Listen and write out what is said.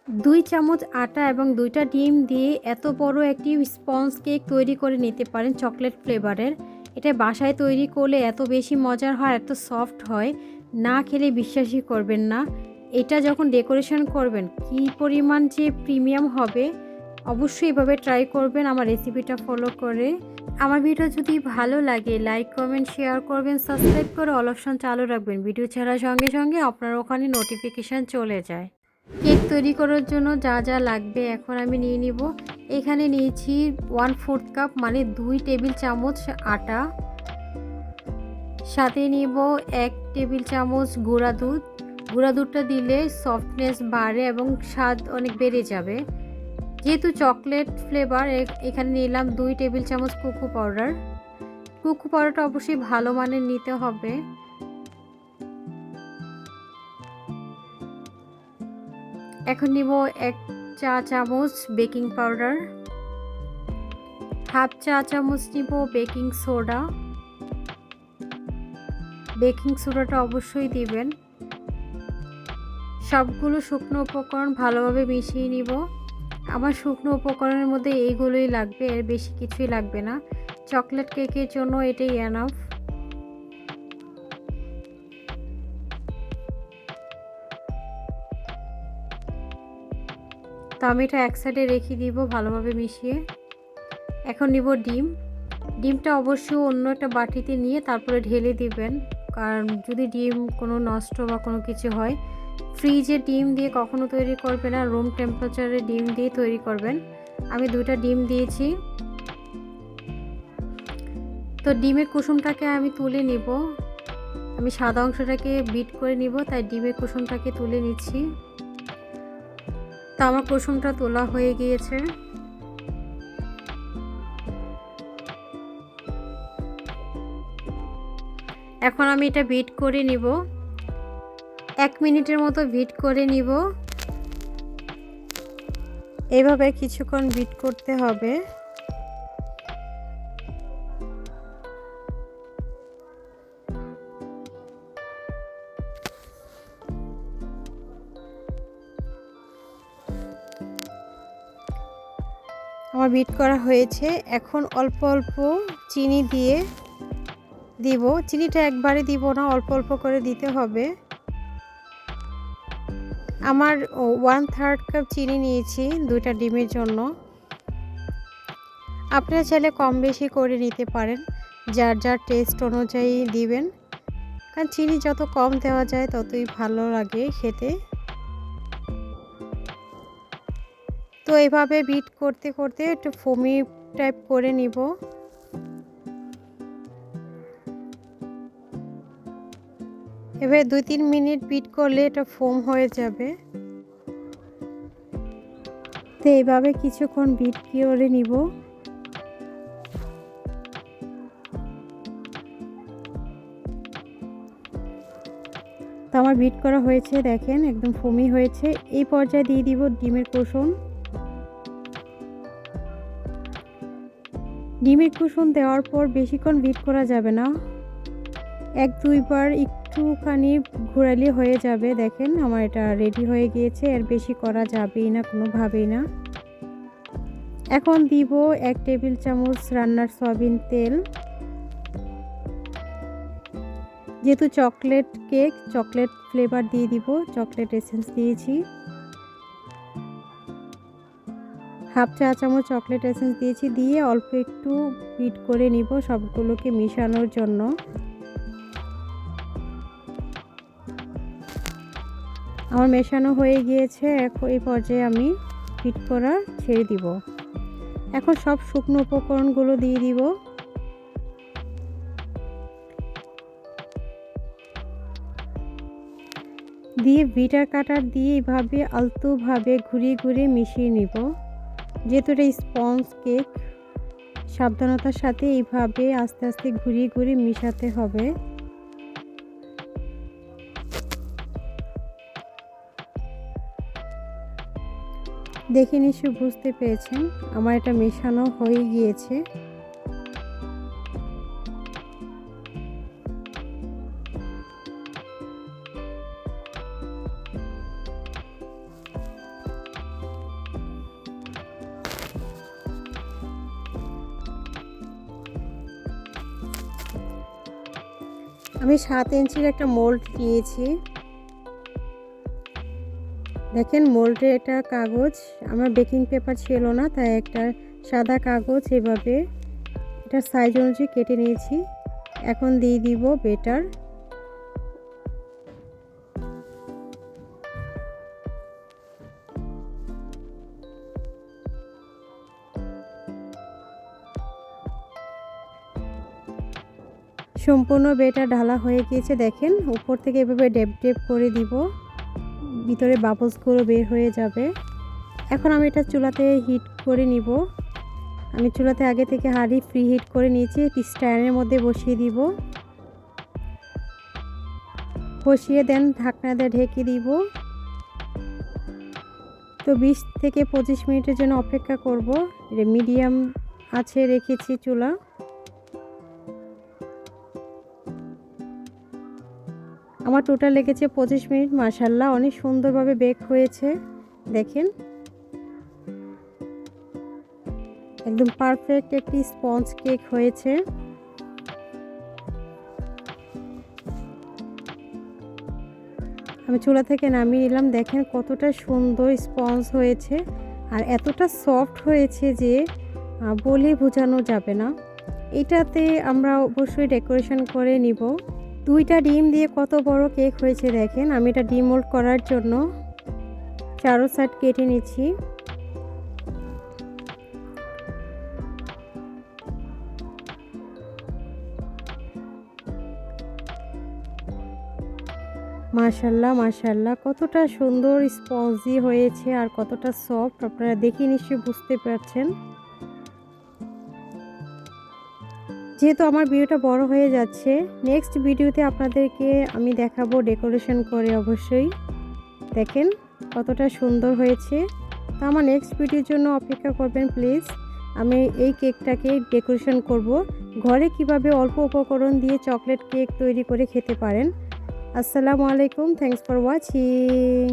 2 চামচ আটা এবং 2টা ডিম দিয়ে এত বড় একটি স্পঞ্জ কেক তৈরি করে নিতে পারেন চকলেট ফ্লেভারের। এটা বাসায় তৈরি করলে এত বেশি মজার হয়, এত সফট হয়, না খেলে বিশ্বাসই করবেন না। এটা যখন ডেকোরেশন করবেন কি পরিমাণ যে প্রিমিয়াম হবে, অবশ্যই এভাবে ট্রাই করবেন আমার রেসিপিটা ফলো করে। আমার ভিডিও যদি ভালো লাগে লাইক, কমেন্ট, শেয়ার করবেন, সাবস্ক্রাইব করে অল অপশন চালু রাখবেন। ভিডিও ছাড়ার সঙ্গে সঙ্গে আপনার ওখানে নোটিফিকেশান চলে যায়। কেক তৈরি করার জন্য যা যা লাগবে এখন আমি নিয়ে নিব। এখানে নিয়েছি 1/4 কাপ মানে 2 টেবিল চামচ আটা, সাথে নিব 1 টেবিল চামচ গুঁড়া দুধ। গুঁড়া দুধটা দিলে সফটনেস বাড়ে এবং স্বাদ অনেক বেড়ে যাবে। যেহেতু চকলেট ফ্লেভার এখানে নিলাম 2 টেবিল চামচ কোকো পাউডার। কোকো পাউডারটা অবশ্যই ভালো মানের নিতে হবে। এখন নিব 1 চা চামচ বেকিং পাউডার, হাফ চা চামচ নিব বেকিং সোডা। বেকিং সোডাটা অবশ্যই দিবেন। সবগুলো শুকনো উপকরণ ভালোভাবে মিশিয়ে নিব। আমার শুকনো উপকরণের মধ্যে এইগুলোই লাগবে, এর বেশি কিছুই লাগবে না। চকলেট কেকের জন্য এটাই এনাফ। তো আমি এটা এক সাইডে রেখে দিব ভালোভাবে মিশিয়ে। এখন নিব ডিম। ডিমটা অবশ্যই অন্য একটা বাটিতে নিয়ে তারপরে ঢেলে দিবেন, কারণ যদি ডিম কোনো নষ্ট বা কোনো কিছু হয়। ফ্রিজে ডিম দিয়ে কখনো তৈরি করবেন না, রুম টেম্পারেচারে ডিম দিয়ে তৈরি করবেন। আমি 2টা ডিম দিয়েছি। তো ডিমের কুসুমটাকে আমি তুলে নিব। আমি সাদা অংশটাকে বিট করে নিব, তাই ডিমের কুসুমটাকে তুলে নিচ্ছি। তো আমার কুসুমটা তোলা হয়ে গিয়েছে। এখন আমি এটা বিট করে নিব। 1 মিনিটের মতো বিট করে নিব। এইভাবে কিছুক্ষণ বিট করতে হবে। আমার বিট করা হয়েছে। এখন অল্প অল্প চিনি দিয়ে দিব। চিনিটা একবারে দিব না, অল্প অল্প করে দিতে হবে। আমার 1/3 কাপ চিনি নিয়েছি 2টা ডিমের জন্য। আপনারা চাইলে কম বেশি করে নিতে পারেন, যার যার টেস্ট অনুযায়ী দিবেন, কারণ চিনি যত কম দেওয়া যায় ততই ভালো লাগে খেতে। তো এভাবে বিট করতে করতে একটু ফোমি টাইপ করে নিব। এভাবে 2-3 মিনিট বিট করলে এটা ফোম হয়ে যাবে। তো এইভাবে কিছুক্ষণ বিট করে নিব। তো আমার বিট করা হয়েছে, দেখেন একদম ফোমি হয়েছে। এই পর্যায়ে দিয়ে দিব ডিমের কুসুম। ডিমের কুসুম দেওয়ার পর বেশিক্ষণ বিট করা যাবে না, 1-2 বার একটুখানি ঘোরালে হয়ে যাবে। দেখেন আমার এটা রেডি হয়ে গিয়েছে, এর বেশি করা যাবেই না কোনোভাবেই না। এখন দিব 1 টেবিল চামচ রান্নার সয়াবিন তেল। যেহেতু চকলেট কেক, চকলেট ফ্লেভার দিয়ে দিব, চকলেট এসেন্স দিয়েছি। হাফ চা চামচ চকলেট এসেন্স দিয়েছি, দিয়ে অল্প একটু বিট করে নিব সবগুলোকে মিশানোর জন্য। আমার মেশানো হয়ে গিয়েছে। এখন এই পর্যায়ে আমি বিট করা ছেড়ে দিব। এখন সব শুকনো উপকরণগুলো দিয়ে দিব। দিয়ে বিটার কাটার দিয়ে এইভাবে আলতোভাবে ঘুরিয়ে ঘুরিয়ে মিশিয়ে নিব। যেহেতু এটা স্পঞ্জ কেক, সাবধানতার সাথে এইভাবে আস্তে আস্তে ঘুরিয়ে ঘুরিয়ে মিশাতে হবে। দেখে নিশ্চয়ই বুঝতে পেরেছেন আমার এটা মেশানো হয়ে গিয়েছে। আমি 7 ইঞ্চির একটা মোল্ড নিয়েছি। দেখেন মোল্ডের একটা কাগজ, আমার বেকিং পেপার ছিল না, তাই একটা সাদা কাগজ এভাবে এটার সাইজ অনুযায়ী কেটে নিয়েছি। এখন দিয়ে দিব বেটার। সম্পূর্ণ বেটার ঢালা হয়ে গিয়েছে। দেখেন উপর থেকে এভাবে ডেপ ডেপ করে দিব, ভিতরে বাবলসগুলো বের হয়ে যাবে। এখন আমি এটা চুলাতে হিট করে নিব। আমি চুলাতে আগে থেকে হাঁড়ি ফ্রি হিট করে নিয়েছি, একটি স্ট্যান্ডের মধ্যে বসিয়ে দিব। বসিয়ে দেন ঢাকনা দিয়ে ঢেকে দিব। তো 20 থেকে 25 মিনিটের জন্য অপেক্ষা করব। মিডিয়াম আছে রেখেছি চুলা। আমার টোটাল লেগেছে 25 মিনিট। মাশাআল্লাহ অনেক সুন্দরভাবে বেক হয়েছে। দেখেন একদম পারফেক্ট একটি স্পঞ্জ কেক হয়েছে। আমি চুলা থেকে নামিয়ে নিলাম। দেখেন কতটা সুন্দর স্পঞ্জ হয়েছে আর এতটা সফট হয়েছে যে বলে বোঝানো যাবে না। এটাতে আমরা অবশ্যই ডেকোরেশন করে নিব। 2টা ডিম দিয়ে কত বড় কেক হয়েছে দেখেন। আমি এটা ডিমোল্ড করার জন্য চারো সাইড কেটে নিচ্ছি। মাশাআল্লাহ মাশাআল্লাহ কতটা সুন্দর স্পঞ্জি হয়েছে আর কতটা সফট, আপনারা দেখে নিশ্চয়ই বুঝতে পারছেন। যেহেতু আমার ভিডিওটা বড় হয়ে যাচ্ছে, নেক্সট ভিডিওতে আপনাদেরকে আমি দেখাবো ডেকোরেশন করে। অবশ্যই দেখেন কতটা সুন্দর হয়েছে। তো আমার নেক্সট ভিডিওর জন্য অপেক্ষা করবেন প্লিজ। আমি এই কেকটাকে ডেকোরেশন করব। ঘরে কিভাবে অল্প উপকরণ দিয়ে চকলেট কেক তৈরি করে খেতে পারেন। আসসালামু আলাইকুম, থ্যাঙ্কস ফর ওয়াচিং।